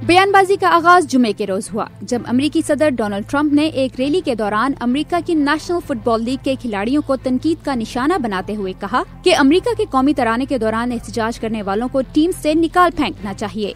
بیان بازی کا آغاز جمعے کے روز ہوا جب امریکی صدر ڈونلڈ ٹرمپ نے ایک ریلی کے دوران امریکہ کی نیشنل فٹ بال لیگ کے کھلاڑیوں کو تنقید کا نشانہ بناتے ہوئے کہا کہ امریکہ کے قومی ترانے کے دوران احتجاج کرنے والوں کو ٹیم سے نکال پھینکنا چاہیے۔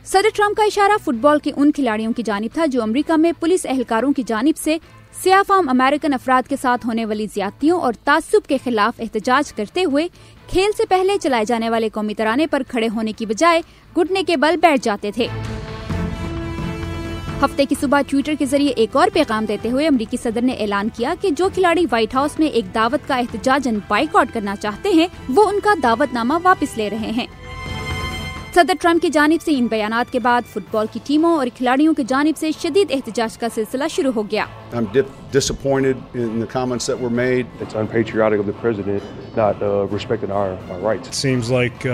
صدر ٹرمپ کا اشارہ فٹ بال کے ان کھلاڑیوں کی جانب تھا جو امریکہ میں پولیس اہلکاروں کی جانب سے سیاہ فام امریکن افراد کے ساتھ ہونے والی زیادتیوں اور تعصب کے خلاف احتجاج کرتے ہوئے کھیل سے پہلے چلائے جانے والے قومی ترانے پر کھڑے ہونے کی بجائے گھٹنے کے بل بیٹھ جاتے تھے۔ ہفتے کی صبح ٹویٹر کے ذریعے ایک اور پیغام دیتے ہوئے امریکی صدر نے اعلان کیا کہ جو کھلاڑی وائٹ ہاؤس میں ایک دعوت کا احتجاجاً بائیکاٹ کرنا چاہتے ہیں وہ ان کا دعوت نامہ واپس لے رہے ہیں۔ صدر ٹرمپ کی جانب سے ان بیانات کے بعد فٹ بال کی ٹیموں اور کھلاڑیوں کی جانب سے شدید احتجاج کا سلسلہ شروع ہو گیا۔ I'm disappointed in the comments that were made. It's unpatriotic of the president not respecting our rights. It seems like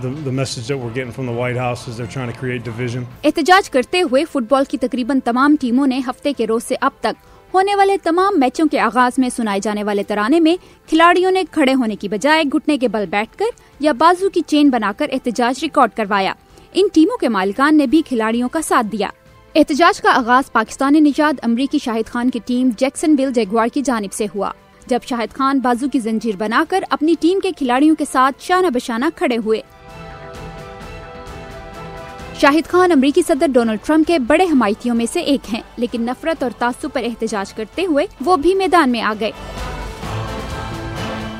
the message that we're getting from the White House is they're trying to create division. احتجاج کرتے ہوئے fit بال کی تقریباً تمام ٹیموں نے ہفتے کے روز سے اب تک ہونے والے تمام میچوں کے آغاز میں سنائے جانے والے ترانے میں کھلاڑیوں نے کھڑے ہونے کی بجائے گھٹنے کے بل بیٹھ کر یا بازو کی چین بنا کر احتجاج ریکارڈ کروایا۔ ان ٹیموں کے مالکان نے بھی کھلاڑیوں کا ساتھ دیا۔ احتجاج کا آغاز پاکستانی نژاد امریکی شاہد خان کی ٹیم جیکسن ویل جیگوار کی جانب سے ہوا، جب شاہد خان بازو کی زنجیر بنا کر اپنی ٹیم کے کھلاڑیوں کے ساتھ شانہ بشانہ کھڑے ہوئے۔ شاہد خان امریکی صدر ڈونلڈ ٹرمپ کے بڑے حمایتیوں میں سے ایک ہیں، لیکن نفرت اور تعصب پر احتجاج کرتے ہوئے وہ بھی میدان میں آ گئے۔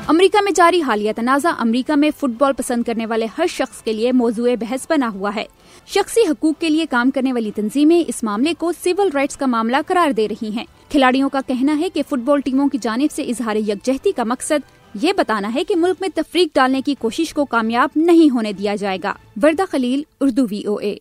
امریکہ میں جاری حالیہ تنازع امریکہ میں فٹ بال پسند کرنے والے ہر شخص کے لیے موضوع بحث بنا ہوا ہے۔ شخصی حقوق کے لیے کام کرنے والی تنظیمیں اس معاملے کو سول رائٹس کا معاملہ قرار دے رہی ہیں۔ کھلاڑیوں کا کہنا ہے کہ فٹ بال ٹیموں کی جانب سے اظہار یکجہتی کا مقصد یہ بتانا ہے کہ ملک میں تفریق ڈالنے کی کوشش کو کامیاب نہیں ہونے دیا جائے گا۔ وردہ خلیل، اردو VOA۔